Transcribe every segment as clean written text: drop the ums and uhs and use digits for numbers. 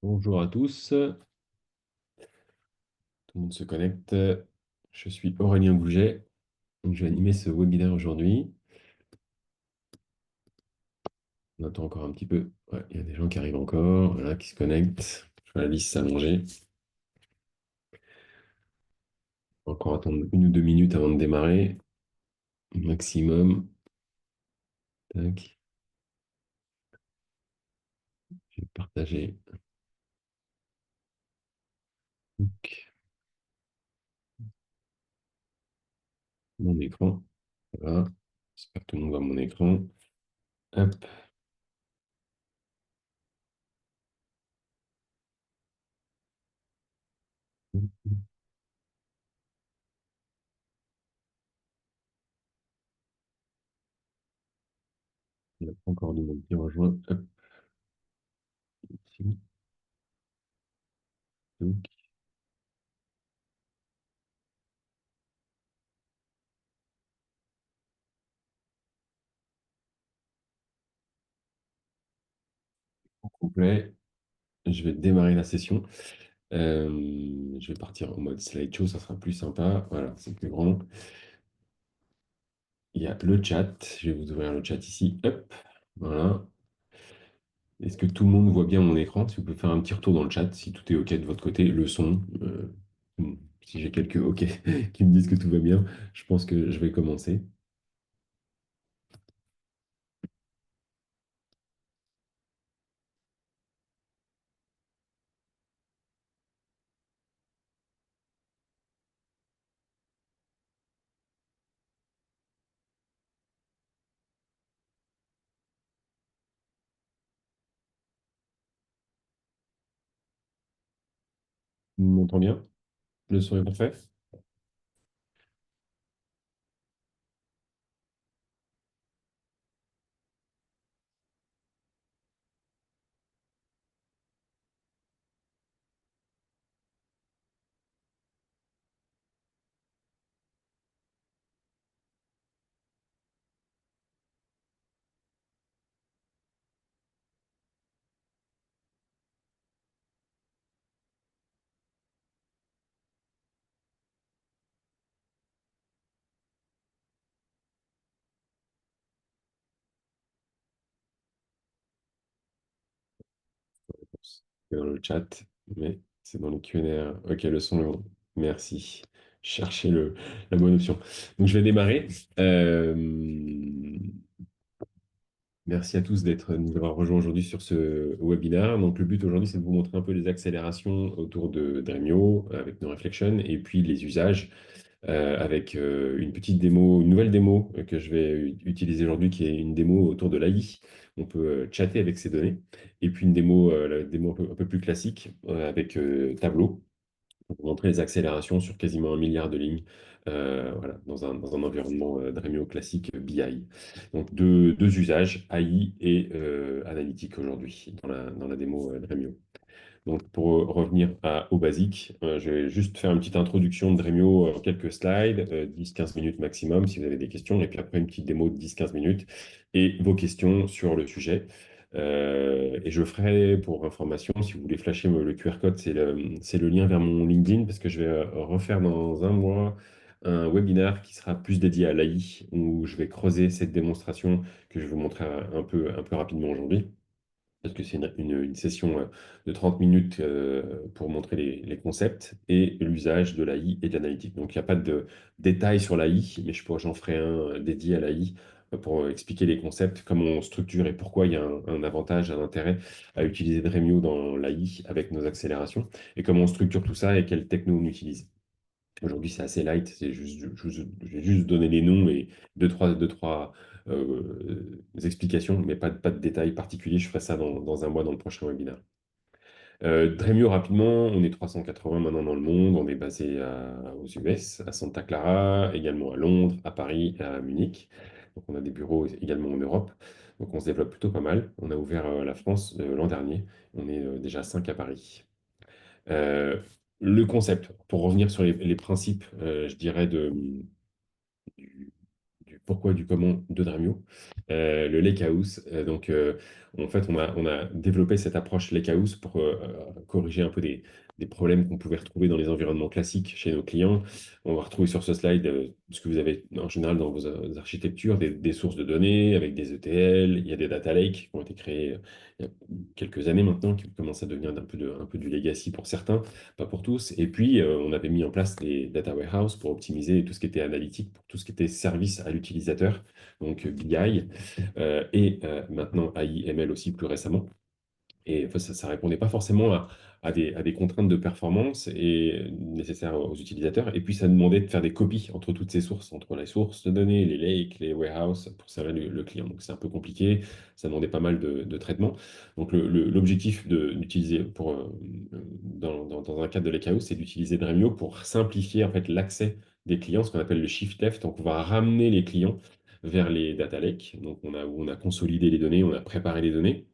Bonjour à tous, tout le monde se connecte. Je suis Aurélien Gouget, donc je vais animer ce webinaire aujourd'hui. On attend encore un petit peu. Ouais, il y a des gens qui arrivent encore, voilà, qui se connectent. Je vois la liste s'allonger. Encore attendre 1 ou 2 minutes avant de démarrer, maximum. Tac, je vais partager donc, mon écran. Voilà, j'espère que tout le monde voit mon écran. Hop, il n'y a pas encore de monde qui rejoint. Hop, ici. Donc, au complet, je vais démarrer la session. Je vais partir en mode slideshow, ça sera plus sympa. Voilà, c'est plus grand. Il y a le chat. Je vais vous ouvrir le chat ici. Hop, voilà. Est-ce que tout le monde voit bien mon écran? Si vous pouvez faire un petit retour dans le chat, si tout est OK de votre côté, le son. Si j'ai quelques OK qui me disent que tout va bien, je pense que je vais commencer. On m'entend bien? Le son est parfait? C'est dans le chat, mais c'est dans le Q&A. OK, le son est bon. Merci. Cherchez la bonne option. Donc, je vais démarrer. Euh, Merci à tous d'être nous avoir rejoints aujourd'hui sur ce webinaire. Donc, le but aujourd'hui, c'est de vous montrer un peu les accélérations autour de Dremio avec nos réflexions et puis les usages avec une petite démo, une nouvelle démo que je vais utiliser aujourd'hui qui est une démo autour de l'AI. On peut chatter avec ces données. Et puis une démo, la démo un peu plus classique avec Tableau pour vous montrer les accélérations sur quasiment 1 milliard de lignes voilà, dans un environnement Dremio classique BI. Donc deux usages, AI et analytique aujourd'hui dans la démo Dremio. Donc, pour revenir au basique, je vais juste faire une petite introduction de Dremio, quelques slides, 10-15 minutes maximum si vous avez des questions, et puis après une petite démo de 10-15 minutes et vos questions sur le sujet. Et je ferai, pour information, si vous voulez flasher le QR code, c'est le lien vers mon LinkedIn, parce que je vais refaire dans un mois un webinaire qui sera plus dédié à l'AI, où je vais creuser cette démonstration que je vais vous montrer un peu rapidement aujourd'hui parce que c'est une session de 30 minutes pour montrer les concepts et l'usage de l'AI et de l'analytique. Donc, il n'y a pas de détails sur l'AI, mais j'en ferai un dédié à l'AI pour expliquer les concepts, comment on structure et pourquoi il y a un avantage, un intérêt à utiliser Dremio dans l'AI avec nos accélérations et comment on structure tout ça et quelle techno on utilise. Aujourd'hui, c'est assez light, je vais juste donner les noms et deux, trois explications, mais pas de détails particuliers. Je ferai ça dans un mois dans le prochain webinaire. Dremio, rapidement, on est 380 maintenant dans le monde. On est basé aux US, à Santa Clara, également à Londres, à Paris, à Munich. Donc, on a des bureaux également en Europe. Donc, on se développe plutôt pas mal. On a ouvert la France l'an dernier. On est déjà 5 à Paris. Euh, le concept, pour revenir sur les principes, je dirais, pourquoi du comment de Dremio. Le Lakehouse, en fait, on a développé cette approche Lakehouse pour corriger un peu des problèmes qu'on pouvait retrouver dans les environnements classiques chez nos clients. On va retrouver sur ce slide ce que vous avez en général dans vos architectures, des sources de données avec des ETL, il y a des data lakes qui ont été créés il y a quelques années maintenant, qui commencent à devenir un peu du legacy pour certains, pas pour tous. Et puis, on avait mis en place des data warehouse pour optimiser tout ce qui était analytique, pour tout ce qui était service à l'utilisateur, donc BI, maintenant AI, ML aussi plus récemment. Et enfin, ça ne répondait pas forcément à des contraintes de performance nécessaires aux utilisateurs. Et puis, ça demandait de faire des copies entre toutes ces sources, entre les sources de données, les lakes, les warehouses, pour servir le client. Donc, c'est un peu compliqué. Ça demandait pas mal de traitements. Donc, l'objectif d'utiliser dans un cadre de lakehouse, c'est d'utiliser Dremio pour simplifier en fait l'accès des clients, ce qu'on appelle le shift left. Donc, on va ramener les clients vers les data lakes, donc où on a consolidé les données, on a préparé les données.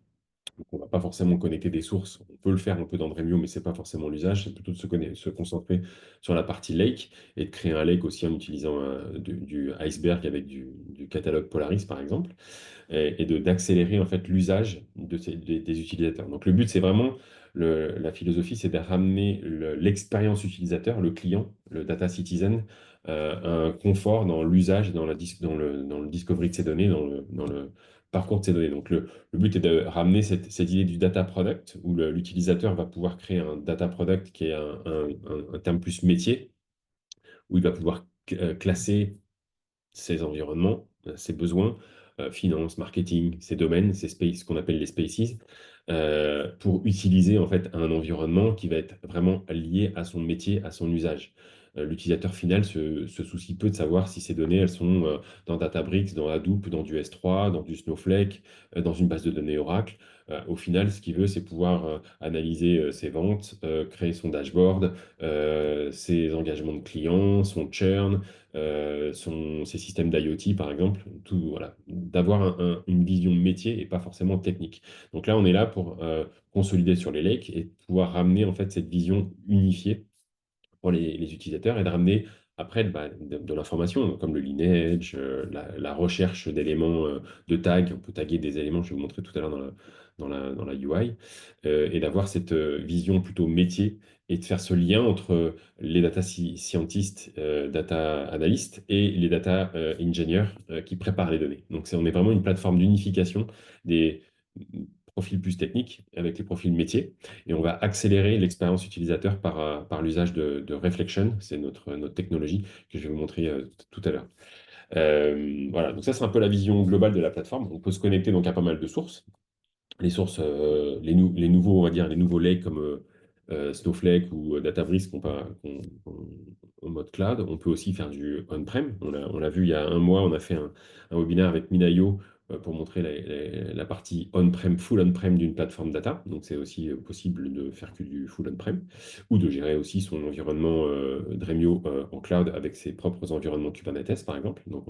Donc, on ne va pas forcément connecter des sources. On peut le faire un peu dans Dremio, mais ce n'est pas forcément l'usage. C'est plutôt de se concentrer sur la partie lake et de créer un lake aussi en utilisant du iceberg avec du catalogue Polaris, par exemple d'accélérer en fait l'usage des utilisateurs. Donc le but, c'est vraiment, la philosophie, c'est de ramener l'expérience utilisateur, le client, le data citizen, un confort dans l'usage, dans le discovery de ces données, dans le parcours de ces données. Donc le but est de ramener cette idée du data product, où l'utilisateur va pouvoir créer un data product qui est un terme plus métier, où il va pouvoir classer ses environnements, ses besoins, finance, marketing, ses domaines, ses spaces, ce qu'on appelle les spaces, pour utiliser en fait un environnement qui va être vraiment lié à son métier, à son usage. L'utilisateur final se soucie peu de savoir si ces données elles sont dans Databricks, dans Hadoop, dans du S3, dans du Snowflake, dans une base de données Oracle. Au final, ce qu'il veut, c'est pouvoir analyser ses ventes, créer son dashboard, ses engagements de clients, son churn, ses systèmes d'IoT, par exemple, tout, voilà, d'avoir une vision métier et pas forcément technique. Donc là, on est là pour consolider sur les lakes et pouvoir ramener en fait cette vision unifiée pour les utilisateurs et de ramener après de l'information, comme le lineage, la recherche d'éléments de tag. On peut taguer des éléments, je vais vous montrer tout à l'heure dans la UI, et d'avoir cette vision plutôt métier et de faire ce lien entre les data scientists, data analystes et les data engineers qui préparent les données. Donc, on est vraiment une plateforme d'unification des profils plus techniques avec les profils métiers et on va accélérer l'expérience utilisateur par l'usage de Reflection. C'est notre technologie que je vais vous montrer tout à l'heure. Voilà, donc ça, c'est un peu la vision globale de la plateforme. On peut se connecter donc à pas mal de sources. Les sources, les nouveaux, on va dire, les nouveaux lakes comme Snowflake ou Databricks en mode cloud. On peut aussi faire du on-prem. On l'a vu il y a un mois, on a fait un webinaire avec Minayo pour montrer la partie on-prem, full on-prem d'une plateforme data. Donc, c'est aussi possible de faire que du full on-prem ou de gérer aussi son environnement Dremio en cloud avec ses propres environnements Kubernetes, par exemple. Donc,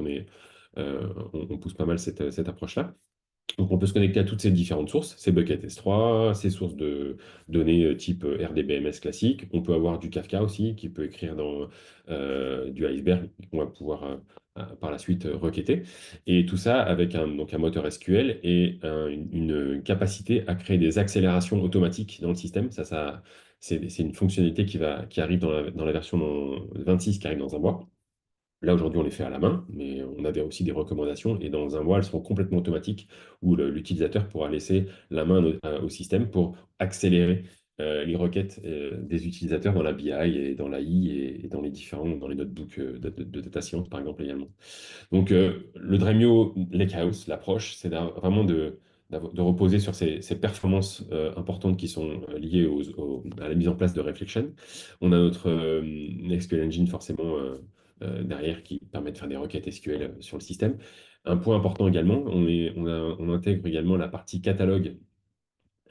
on pousse pas mal cette approche-là. Donc, on peut se connecter à toutes ces différentes sources, ces buckets S3, ces sources de données type RDBMS classique. On peut avoir du Kafka aussi, qui peut écrire dans du Iceberg, qu'on va pouvoir par la suite requêter. Et tout ça avec donc un moteur SQL et une capacité à créer des accélérations automatiques dans le système. C'est une fonctionnalité qui arrive dans la version 26 qui arrive dans un mois. Là, aujourd'hui, on les fait à la main, mais on avait aussi des recommandations et dans un mois, elles seront complètement automatiques où l'utilisateur pourra laisser la main au système pour accélérer les requêtes des utilisateurs dans la BI et dans l'AI et dans les notebooks de data science, par exemple, également. Donc, le Dremio Lakehouse, l'approche, c'est vraiment de reposer sur ces performances importantes qui sont liées à la mise en place de Reflection. On a notre SQL Engine forcément derrière qui permet de faire des requêtes SQL sur le système. Un point important également, on intègre également la partie catalogue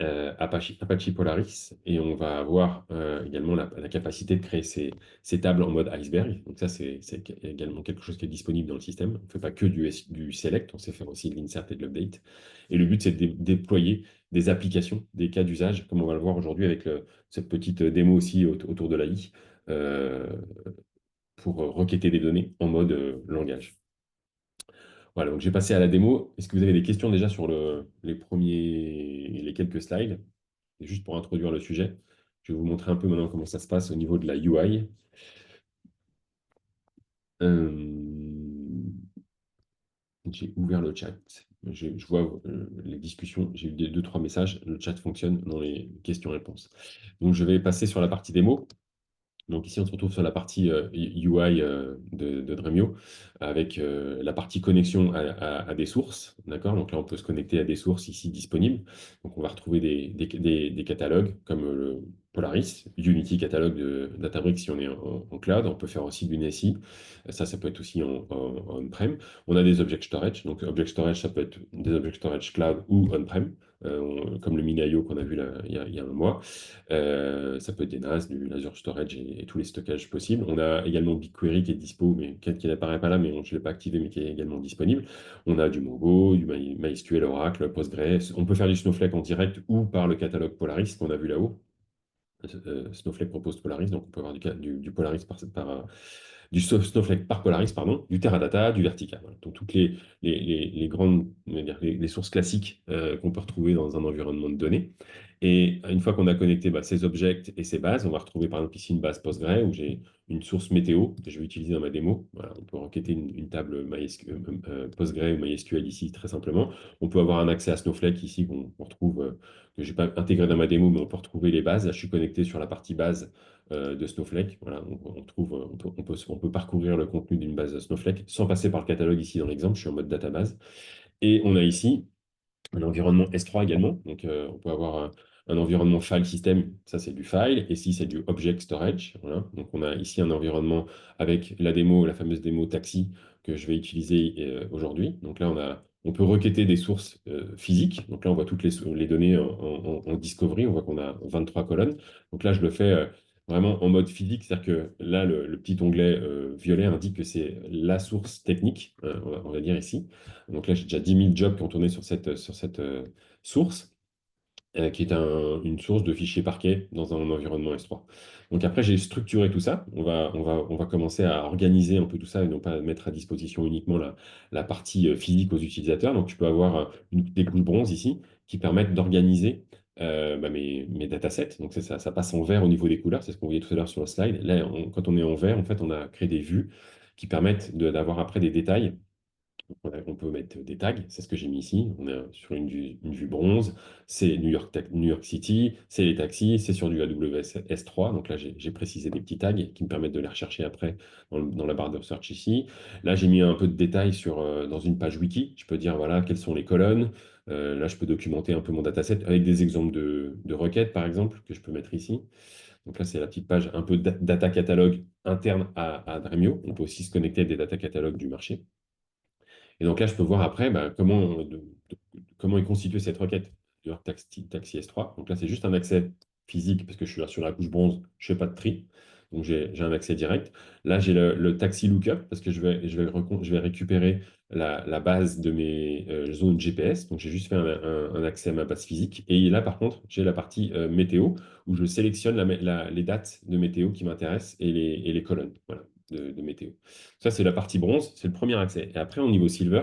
Apache Polaris et on va avoir également la capacité de créer ces tables en mode iceberg. Donc ça, c'est également quelque chose qui est disponible dans le système. On ne fait pas que du select, on sait faire aussi de l'insert et de l'update. Et le but, c'est de déployer des applications, des cas d'usage, comme on va le voir aujourd'hui avec cette petite démo aussi autour de l'AI, pour requêter des données en mode langage. Voilà, donc j'ai passé à la démo. Est-ce que vous avez des questions déjà sur les quelques slides? Et juste pour introduire le sujet, je vais vous montrer un peu maintenant comment ça se passe au niveau de la UI. J'ai ouvert le chat. Je vois les discussions. J'ai eu deux, trois messages. Le chat fonctionne dans les questions-réponses. Donc, je vais passer sur la partie démo. Donc ici, on se retrouve sur la partie UI de Dremio avec la partie connexion à des sources. D'accord? Donc là, on peut se connecter à des sources ici disponibles. Donc on va retrouver des catalogues comme le Polaris, Unity catalogue de Databricks si on est en cloud. On peut faire aussi du NSI. Ça peut être aussi en on-prem. On a des object storage. Donc object storage, ça peut être des object storage cloud ou on-prem, comme le Minayo qu'on a vu là, il y a un mois. Ça peut être des NAS, du Azure Storage et tous les stockages possibles. On a également BigQuery qui est dispo, mais qui n'apparaît pas là, mais je ne l'ai pas activé, mais qui est également disponible. On a du Mongo, du MySQL, Oracle, Postgres. On peut faire du Snowflake en direct ou par le catalogue Polaris qu'on a vu là-haut. Snowflake propose Polaris, donc on peut avoir du Polaris du Snowflake par Polaris, pardon, du Teradata, du Vertica. Voilà. Donc toutes les grandes, on va dire, les sources classiques qu'on peut retrouver dans un environnement de données. Et une fois qu'on a connecté ces objects et ces bases, on va retrouver par exemple ici une base Postgre où j'ai une source météo que je vais utiliser dans ma démo. Voilà, on peut requêter une table Postgre ou MySQL ici très simplement. On peut avoir un accès à Snowflake ici qu'on retrouve, que je n'ai pas intégré dans ma démo, mais on peut retrouver les bases. Là, je suis connecté sur la partie base de Snowflake. Voilà, on trouve, on peut parcourir le contenu d'une base Snowflake sans passer par le catalogue ici dans l'exemple. Je suis en mode database. Et on a ici un environnement S3 également. Donc, on peut avoir un environnement file system, ça c'est du file, et ici c'est du object storage. Voilà. Donc, on a ici un environnement avec la démo, la fameuse démo taxi que je vais utiliser aujourd'hui. Donc là, on peut requêter des sources physiques. Donc là, on voit toutes les données en discovery. On voit qu'on a 23 colonnes. Donc là, je le fais vraiment en mode physique, c'est-à-dire que là, le petit onglet violet indique que c'est la source technique, on va dire ici. Donc là, j'ai déjà 10 000 jobs qui ont tourné sur cette source, qui est une source de fichiers parquet dans un environnement S3. Donc après, j'ai structuré tout ça. On va commencer à organiser un peu tout ça et non pas mettre à disposition uniquement la partie physique aux utilisateurs. Donc tu peux avoir des couches bronze ici qui permettent d'organiser mes datasets. Donc ça passe en vert au niveau des couleurs, c'est ce qu'on voyait tout à l'heure sur le slide. Là, quand on est en vert, en fait, on a créé des vues qui permettent d'avoir après des détails. On peut mettre des tags, c'est ce que j'ai mis ici. On est sur une vue bronze, c'est New York City, c'est les taxis, c'est sur du AWS S3. Donc là, j'ai précisé des petits tags qui me permettent de les rechercher après dans la barre de recherche ici. Là, j'ai mis un peu de détails dans une page wiki. Je peux dire voilà, quelles sont les colonnes. Là, je peux documenter un peu mon dataset avec des exemples de requêtes, par exemple, que je peux mettre ici. Donc là, c'est la petite page un peu data catalogue interne à Dremio. On peut aussi se connecter à des data catalogues du marché. Et donc là, je peux voir après comment est constituée cette requête de Taxi S3. Donc là, c'est juste un accès physique parce que je suis là sur la couche bronze, je ne fais pas de tri. Donc j'ai un accès direct. Là, j'ai le taxi lookup parce que je vais récupérer la base de mes zones GPS. Donc j'ai juste fait un accès à ma base physique. Et là, par contre, j'ai la partie météo où je sélectionne les dates de météo qui m'intéressent et les colonnes voilà, de météo. Ça, c'est la partie bronze, c'est le premier accès. Et après, au niveau silver,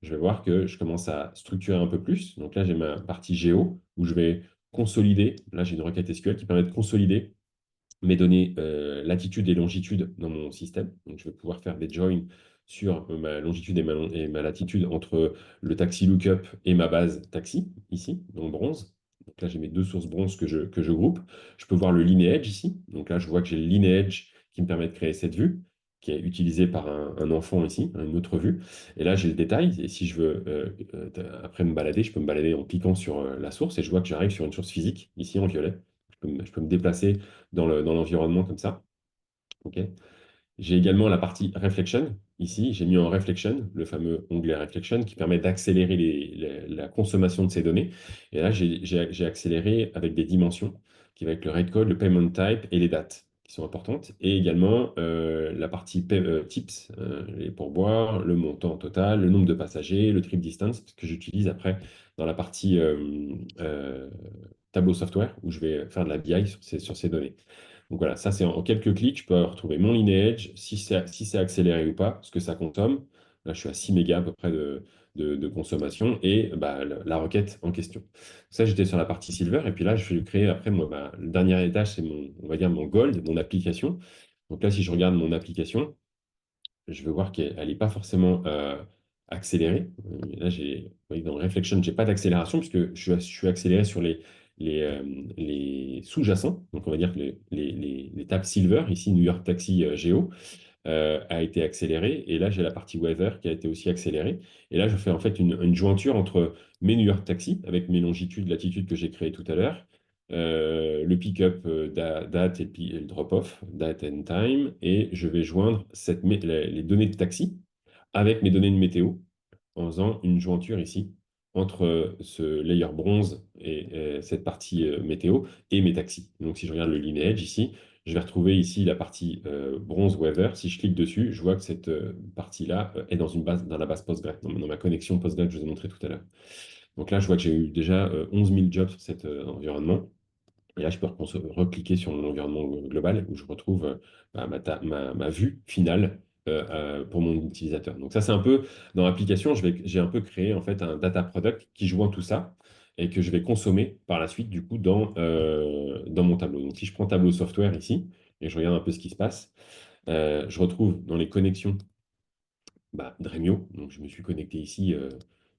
je vais voir que je commence à structurer un peu plus. Donc là, j'ai ma partie géo où je vais consolider. Là, j'ai une requête SQL qui permet de consolider mes données latitude et longitude dans mon système. Donc, je vais pouvoir faire des joins sur ma longitude et ma latitude entre le taxi lookup et ma base taxi, ici, dans le bronze. Donc là, j'ai mes deux sources bronze que je groupe. Je peux voir le lineage ici. Donc là, je vois que j'ai le lineage qui me permet de créer cette vue, qui est utilisée par un enfant ici, une autre vue. Et là, j'ai le détail. Et si je veux, après me balader, je peux me balader en cliquant sur la source et je vois que j'arrive sur une source physique, ici en violet. Je peux me déplacer dans l'environnement comme ça. Ok. J'ai également la partie Reflection. Ici, j'ai mis en Reflection, le fameux onglet Reflection, qui permet d'accélérer la consommation de ces données. Et là, j'ai accéléré avec des dimensions, qui va être le rate code, le payment type et les dates, qui sont importantes. Et également la partie tips, les pourboires, le montant total, le nombre de passagers, le trip distance, que j'utilise après dans la partie tableau software, où je vais faire de la BI sur ces données. Donc voilà, ça c'est en quelques clics, je peux retrouver mon lineage, si c'est accéléré ou pas, ce que ça consomme, Là, je suis à 6 mégas à peu près de consommation et bah, la requête en question. Ça, j'étais sur la partie silver. Et puis là, je vais créer après, moi, le dernier étage, c'est mon, on va dire mon gold, mon application. Donc là, si je regarde mon application, je veux voir qu'elle n'est pas forcément accélérée. Là, vous voyez, dans Reflection, je n'ai pas d'accélération puisque je suis accéléré sur les sous-jacents. Donc, on va dire que les tables Silver, ici New York Taxi Géo, a été accélérée. Et là, j'ai la partie Weather qui a été aussi accélérée. Et là, je fais en fait une jointure entre mes New York Taxi avec mes longitudes, latitudes que j'ai créées tout à l'heure, le pick-up date et le drop-off, date and time. Et je vais joindre les données de taxi avec mes données de météo en faisant une jointure ici entre ce layer bronze et cette partie météo et mes taxis. Donc si je regarde le lineage ici, je vais retrouver ici la partie bronze weather. Si je clique dessus, je vois que cette partie-là est dans une base, dans la base Postgres, dans ma connexion Postgres que je vous ai montré tout à l'heure. Donc là, je vois que j'ai eu déjà 11 000 jobs sur cet environnement. Et là, je peux recliquer sur mon environnement global où je retrouve bah, ma vue finale pour mon utilisateur. Donc ça, c'est un peu, dans l'application, j'ai un peu créé en fait un data product qui joint tout ça et que je vais consommer par la suite du coup dans mon tableau. Donc si je prends tableau software ici et je regarde un peu ce qui se passe, je retrouve dans les connexions bah, Dremio. Donc, je me suis connecté ici.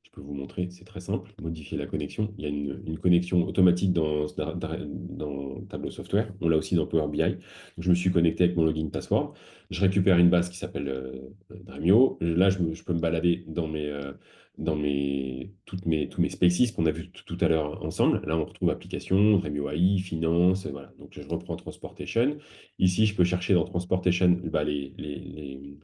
Je peux vous montrer, c'est très simple. Modifier la connexion. Il y a une connexion automatique dans Tableau Software. On l'a aussi dans Power BI. Donc, je me suis connecté avec mon login password. Je récupère une base qui s'appelle Dremio. Là, je peux me balader dans tous mes spaces qu'on a vu tout à l'heure ensemble. Là, on retrouve application, Dremio AI, finance. Voilà. Donc, je reprends Transportation. Ici, je peux chercher dans Transportation bah, les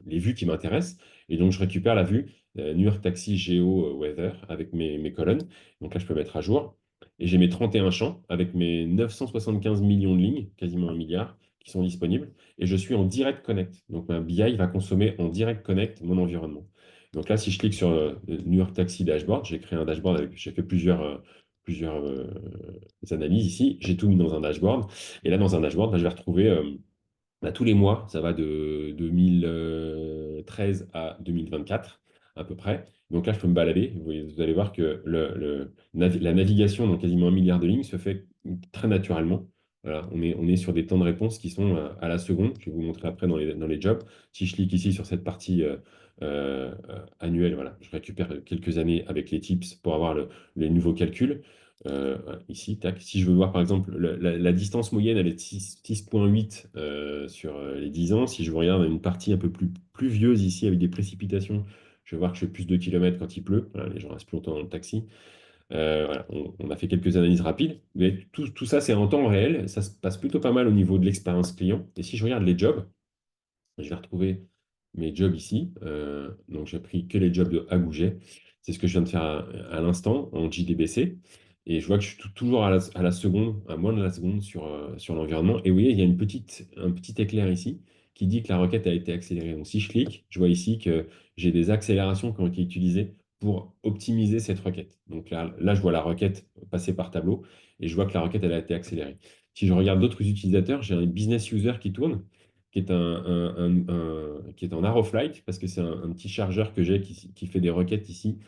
vues qui m'intéressent. Et donc, je récupère la vue New York Taxi Geo Weather avec mes colonnes. Donc là, je peux mettre à jour. Et j'ai mes 31 champs avec mes 975 millions de lignes, quasiment un milliard, qui sont disponibles. Et je suis en direct connect. Donc, ma BI va consommer en direct connect mon environnement. Donc là, si je clique sur New York Taxi Dashboard, j'ai créé un dashboard j'ai fait plusieurs analyses ici. J'ai tout mis dans un dashboard. Et là, dans un dashboard, bah, je vais retrouver bah, tous les mois, ça va de 2013 à 2024 à peu près. Donc là, je peux me balader. Vous allez voir que la navigation dans quasiment un milliard de lignes se fait très naturellement. Voilà, on est sur des temps de réponse qui sont à la seconde. Je vais vous montrer après dans les jobs. Si je clique ici sur cette partie annuelle, voilà, je récupère quelques années avec les tips pour avoir les nouveaux calculs. Ici, tac. Si je veux voir par exemple la distance moyenne, elle est de 6,8 sur les 10 ans. Si je regarde une partie un peu plus pluvieuse ici avec des précipitations, je vais voir que je fais plus de kilomètres quand il pleut. Voilà, les gens restent plus longtemps dans le taxi. Voilà, on a fait quelques analyses rapides, mais tout ça, c'est en temps réel. Ça se passe plutôt pas mal au niveau de l'expérience client. Et si je regarde les jobs, je vais retrouver mes jobs ici. Donc, j'ai pris que les jobs de Agouget. C'est ce que je viens de faire à l'instant en JDBC. Et je vois que je suis toujours à la seconde, à moins de la seconde sur l'environnement. Et vous voyez, il y a un petit éclair ici qui dit que la requête a été accélérée. Donc, si je clique, je vois ici que j'ai des accélérations qui ont été utilisées pour optimiser cette requête. Donc là, je vois la requête passer par tableau et je vois que la requête, elle a été accélérée. Si je regarde d'autres utilisateurs, j'ai un business user qui tourne qui est qui est en Arrowflight, parce que c'est un petit chargeur que j'ai qui fait des requêtes ici,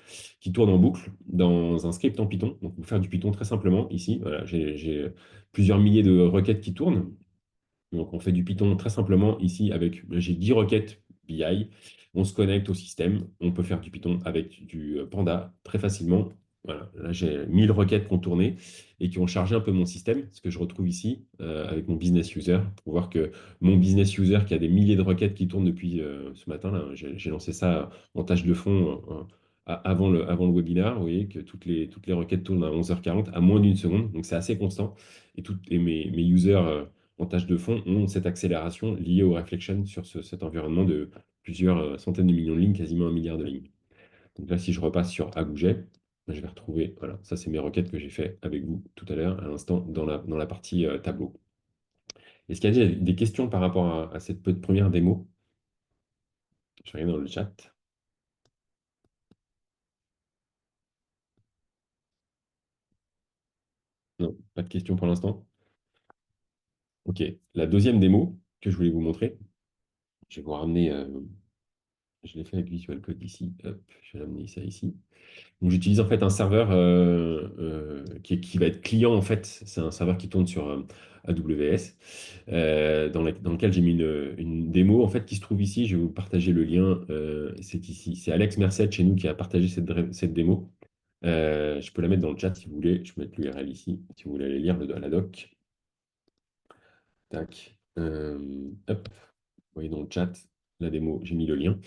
qui tourne en boucle dans un script en Python. Donc, pour faire du Python très simplement, ici, voilà, j'ai plusieurs milliers de requêtes qui tournent. Donc, on fait du Python très simplement ici avec, j'ai 10 requêtes BI. On se connecte au système. On peut faire du Python avec du Panda très facilement. Voilà, là, j'ai 1000 requêtes qui ont tourné et qui ont chargé un peu mon système, ce que je retrouve ici avec mon business user pour voir que mon business user qui a des milliers de requêtes qui tournent depuis ce matin, là, j'ai lancé ça en tâche de fond avant le webinaire. Vous voyez que toutes les requêtes tournent à 11h40 à moins d'une seconde. Donc, c'est assez constant. Et mes users en tâche de fond ont cette accélération liée au reflection sur cet environnement de plusieurs centaines de millions de lignes, quasiment un milliard de lignes. Donc là, si je repasse sur Agouget, je vais retrouver, voilà, ça c'est mes requêtes que j'ai fait avec vous tout à l'heure, à l'instant, dans la partie tableau. Est-ce qu'il y a des questions par rapport à cette première démo? Je regarde dans le chat. Non, pas de questions pour l'instant. Ok, la deuxième démo que je voulais vous montrer, je vais vous ramener. Je l'ai fait avec Visual Code ici. Hop, je vais l'amener ça ici. Donc, j'utilise en fait un serveur qui va être client en fait. C'est un serveur qui tourne sur AWS, dans lequel j'ai mis une démo en fait qui se trouve ici. Je vais vous partager le lien. C'est ici. C'est Alex Merced chez nous qui a partagé cette démo. Je peux la mettre dans le chat si vous voulez. Je peux mettre l'URL ici si vous voulez aller lire la doc. Tac. Hop. Vous voyez dans le chat la démo, j'ai mis le lien.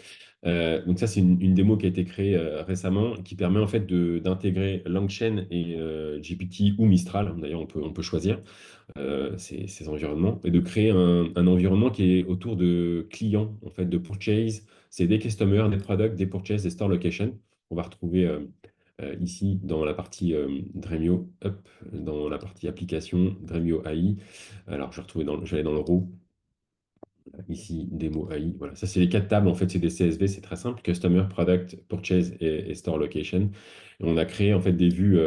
Donc ça, c'est une démo qui a été créée récemment qui permet en fait d'intégrer LangChain et GPT ou Mistral. D'ailleurs, on peut choisir ces environnements et de créer un environnement qui est autour de clients, en fait, de purchase. C'est des customers, des products, des purchases, des store locations. On va retrouver ici dans la partie Dremio, hop, dans la partie application, Dremio AI. Alors, je vais aller dans le row. Ici, démo AI. Voilà, ça, c'est les quatre tables. En fait, c'est des CSV, c'est très simple. Customer, Product, Purchase et Store Location. Et on a créé en fait des vues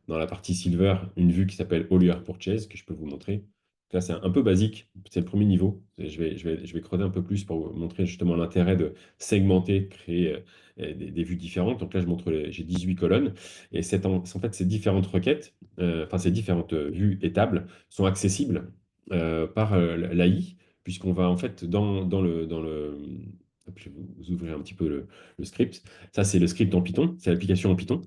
dans la partie Silver, une vue qui s'appelle All Your Purchase, que je peux vous montrer. Là, c'est un peu basique. C'est le premier niveau. Et je vais creuser un peu plus pour vous montrer justement l'intérêt de segmenter, de créer des vues différentes. Donc là, j'ai 18 colonnes. Et en fait, ces différentes requêtes, enfin, ces différentes vues et tables sont accessibles par l'AI puisqu'on va en fait hop, je vais vous ouvrir un petit peu le script. Ça, c'est le script en Python, c'est l'application en Python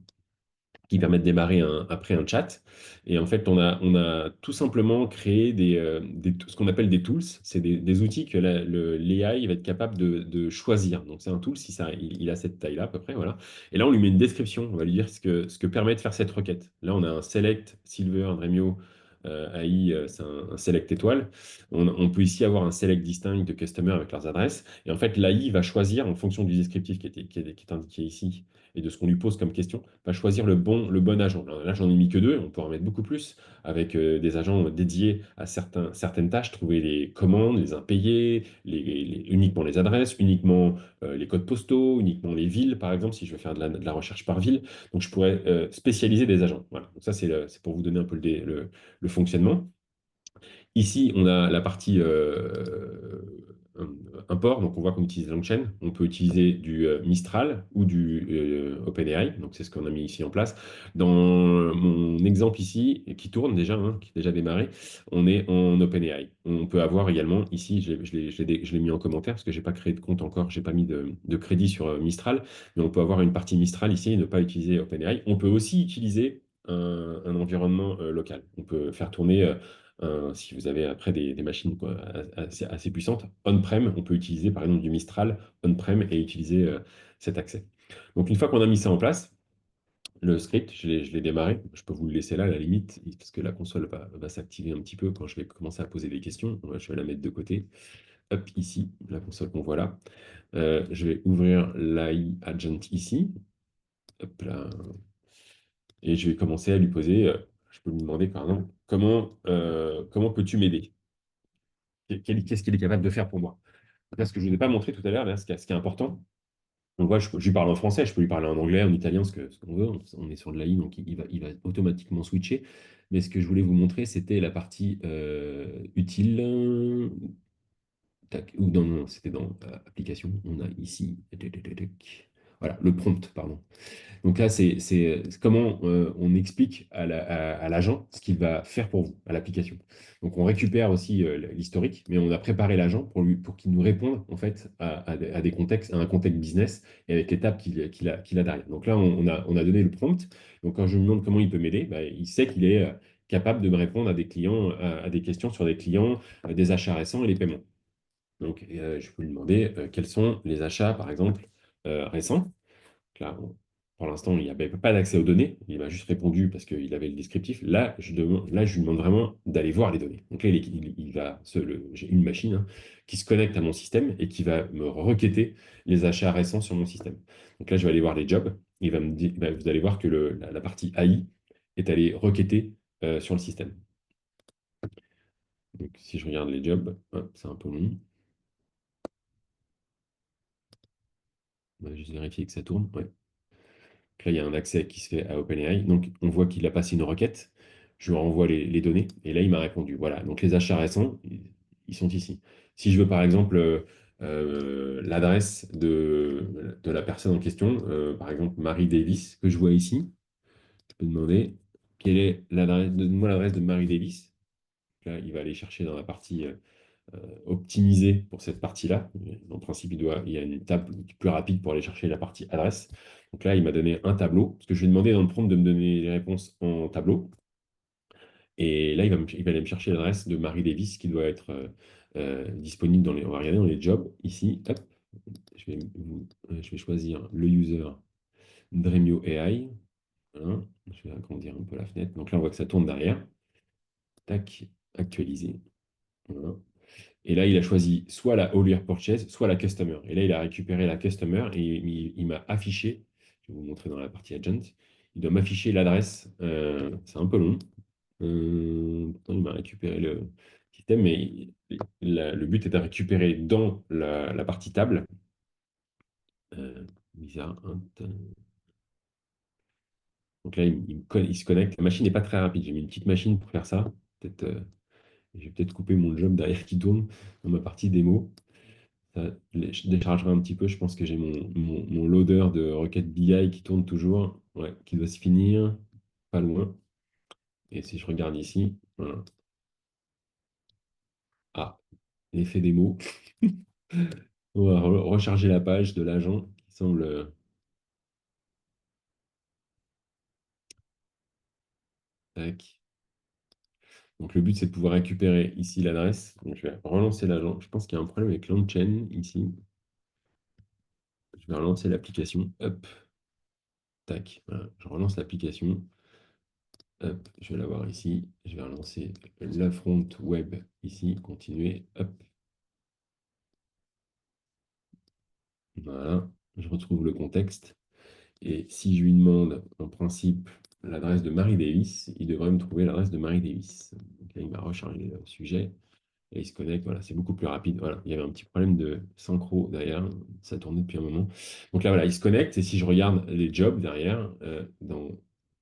qui permet de démarrer après un chat. Et en fait, on a tout simplement créé ce qu'on appelle des tools. C'est des outils que l'AI va être capable de choisir. Donc, c'est un tool, si ça, il a cette taille-là à peu près. Voilà. Et là, on lui met une description. On va lui dire ce que permet de faire cette requête. Là, on a un select Silver Dremio AI, c'est un select étoile. On peut ici avoir un select distinct de customer avec leurs adresses. Et en fait, l'AI va choisir en fonction du descriptif qui est indiqué ici et de ce qu'on lui pose comme question, va choisir le bon agent. Là, j'en ai mis que deux, on peut en mettre beaucoup plus, avec des agents dédiés à certaines tâches, trouver les commandes, les impayés, uniquement les adresses, uniquement les codes postaux, uniquement les villes, par exemple, si je veux faire de la recherche par ville. Donc, je pourrais spécialiser des agents. Voilà. Donc, ça, c'est pour vous donner un peu le fonctionnement. Ici, on a la partie import, donc on voit qu'on utilise LangChain. On peut utiliser du Mistral ou du OpenAI, donc c'est ce qu'on a mis ici en place. Dans mon exemple ici, qui tourne déjà, hein, qui est déjà démarré, on est en OpenAI. On peut avoir également, ici, je l'ai mis en commentaire parce que je n'ai pas créé de compte encore, je n'ai pas mis de crédit sur Mistral, mais on peut avoir une partie Mistral ici et ne pas utiliser OpenAI. On peut aussi utiliser un environnement local. On peut faire tourner si vous avez après des machines quoi, assez puissantes, on-prem, on peut utiliser par exemple du Mistral on-prem et utiliser cet accès. Donc une fois qu'on a mis ça en place, le script, je l'ai démarré. Je peux vous le laisser là à la limite, parce que la console va s'activer un petit peu quand je vais commencer à poser des questions. Je vais la mettre de côté. Hop, ici, la console qu'on voit là. Je vais ouvrir l'AI Agent ici. Hop là. Et je vais commencer à lui poser, je peux lui demander par exemple, comment peux-tu m'aider? Qu'est-ce qu'il est capable de faire pour moi? Là, ce que je ne vous ai pas montré tout à l'heure, là, ce qui est important, on voit, je lui parle en français, je peux lui parler en anglais, en italien, ce qu'on veut. On est sur de l'AI, donc il va automatiquement switcher. Mais ce que je voulais vous montrer, c'était la partie utile. Tac, ou non, c'était dans application. On a ici. Voilà, le prompt, pardon. Donc là, c'est comment on explique à l'agent ce qu'il va faire pour vous, à l'application. Donc on récupère aussi l'historique, mais on a préparé l'agent pour qu'il nous réponde en fait à des contextes, à un contexte business et avec l'étape qu'il a derrière. Donc là, on a donné le prompt. Donc quand je lui demande comment il peut m'aider, bah, il sait qu'il est capable de me répondre à des clients, à des questions sur des clients, des achats récents et les paiements. Donc je peux lui demander quels sont les achats, par exemple, récents. Là, pour l'instant, il n'y avait pas d'accès aux données. Il m'a juste répondu parce qu'il avait le descriptif. Là, je lui demande vraiment d'aller voir les données. Donc là, j'ai une machine hein, qui se connecte à mon système et qui va me requêter les achats récents sur mon système. Donc là, je vais aller voir les jobs. Il va me dire, bah, vous allez voir que la partie AI est allée requêter sur le système. Donc si je regarde les jobs, hop, c'est un peu long. On va juste vérifier que ça tourne. Ouais. Là, il y a un accès qui se fait à OpenAI. Donc, on voit qu'il a passé une requête. Je lui renvoie les données. Et là, il m'a répondu. Voilà. Donc, les achats récents, ils sont ici. Si je veux, par exemple, l'adresse de la personne en question, par exemple Marie Davis, que je vois ici. Je peux demander quelle est l'adresse, donne-moi l'adresse de Marie Davis. Là, il va aller chercher dans la partie optimisée pour cette partie-là. En principe, il y a une table plus rapide pour aller chercher la partie adresse. Donc là, il m'a donné un tableau, parce que je lui ai demandé dans le prompt de me donner les réponses en tableau. Et là, il va aller me chercher l'adresse de Marie Davis qui doit être disponible dans les. On va regarder dans les jobs ici. Hop, je vais choisir le user Dremio AI. Voilà. Je vais agrandir un peu la fenêtre. Donc là, on voit que ça tourne derrière. Tac, actualiser. Voilà. Et là, il a choisi soit la All Year Purchase, soit la Customer. Et là, il a récupéré la Customer et il m'a affiché, je vais vous montrer dans la partie Agent, il doit m'afficher l'adresse. C'est un peu long. Pourtant, il m'a récupéré le système, mais le but est de récupérer dans la partie table. Bizarre. Hein. Donc là, il se connecte. La machine n'est pas très rapide. J'ai mis une petite machine pour faire ça. Peut-être, je vais peut-être couper mon job derrière qui tourne dans ma partie démo. Ça je déchargerai un petit peu. Je pense que j'ai mon loader de requête BI qui tourne toujours, ouais, qui doit se finir, pas loin. Et si je regarde ici, voilà. Ah, l'effet démo. On va recharger la page de l'agent qui semble. Tac. Donc le but, c'est de pouvoir récupérer ici l'adresse. Donc je vais relancer l'agent. Je pense qu'il y a un problème avec l'on-chain ici. Je vais relancer l'application. Hop, tac. Voilà. Je relance l'application. Hop, je vais l'avoir ici. Je vais relancer la front web ici. Continuer. Hop, voilà. Je retrouve le contexte. Et si je lui demande en principe l'adresse de Marie Davis, il devrait me trouver l'adresse de Marie Davis. Donc là, il m'a rechargé le sujet. Et il se connecte, voilà, c'est beaucoup plus rapide. Voilà, il y avait un petit problème de synchro derrière, ça tournait depuis un moment. Donc là, voilà, il se connecte, et si je regarde les jobs derrière, dans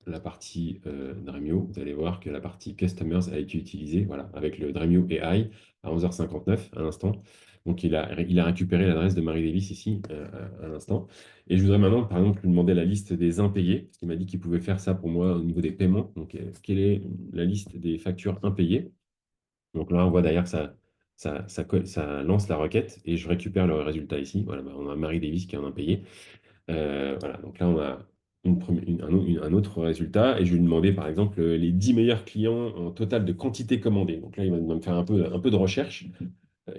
la partie Dremio, vous allez voir que la partie Customers a été utilisée, voilà, avec le Dremio AI à 11h59 à l'instant. Donc il a récupéré l'adresse de Marie Davis ici à l'instant. Et je voudrais maintenant, par exemple, lui demander la liste des impayés, parce qu'il m'a dit qu'il pouvait faire ça pour moi au niveau des paiements. Donc, quelle est la liste des factures impayées? Donc là, on voit d'ailleurs que ça lance la requête et je récupère le résultat ici. Voilà, bah, on a Marie Davis qui en a payé. Voilà, donc là, on a un autre résultat et je vais lui demander par exemple les 10 meilleurs clients en total de quantité commandée. Donc là, il va me faire un peu de recherche.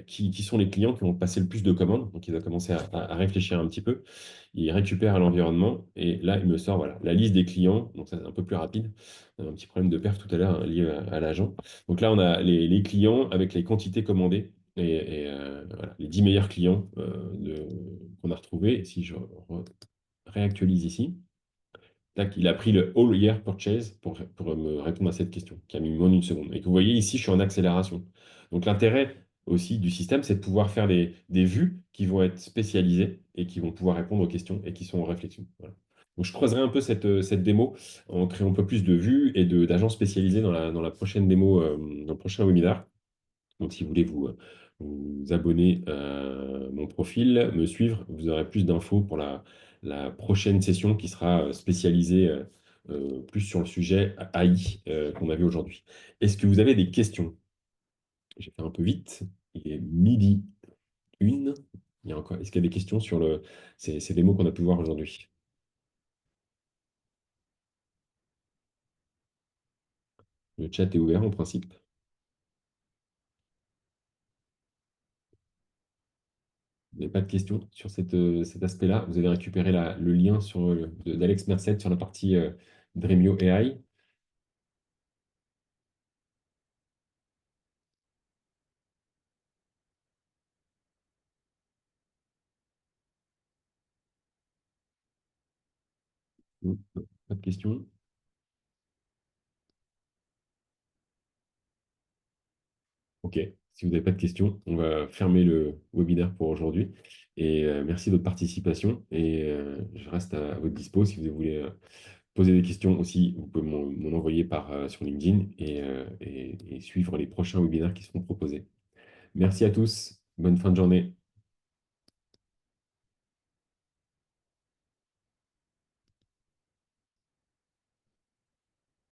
Qui sont les clients qui ont passé le plus de commandes. Donc, il va commencer à réfléchir un petit peu. Il récupère l'environnement et là, il me sort voilà, la liste des clients. Donc, ça, c'est un peu plus rapide. Un petit problème de perf tout à l'heure hein, lié à l'agent. Donc là, on a les clients avec les quantités commandées et voilà, les 10 meilleurs clients qu'on a retrouvés. Et si je réactualise ici, tac, il a pris le All Year Purchase pour me répondre à cette question, qui a mis moins d'une seconde. Et que vous voyez ici, je suis en accélération. Donc l'intérêt aussi du système, c'est de pouvoir faire des vues qui vont être spécialisées et qui vont pouvoir répondre aux questions et qui sont en réflexion. Voilà. Donc je creuserai un peu cette démo en créant un peu plus de vues et d'agents spécialisés dans la prochaine démo, dans le prochain webinaire. Donc, si vous voulez vous abonner à mon profil, me suivre, vous aurez plus d'infos pour la prochaine session qui sera spécialisée plus sur le sujet AI qu'on avait aujourd'hui. Est-ce que vous avez des questions? J'ai fait un peu vite. Il est midi une. Est-ce qu'il y a des questions sur ces démos qu'on a pu voir aujourd'hui? Le chat est ouvert en principe. Vous n'avez pas de questions sur cet aspect-là. Vous avez récupéré le lien d'Alex Merced sur la partie Dremio AI. Non, pas de questions. OK. Si vous n'avez pas de questions, on va fermer le webinaire pour aujourd'hui. Et merci de votre participation. Et je reste à votre dispo si vous voulez poser des questions aussi. Vous pouvez m'en envoyer sur LinkedIn et suivre les prochains webinaires qui seront proposés. Merci à tous. Bonne fin de journée.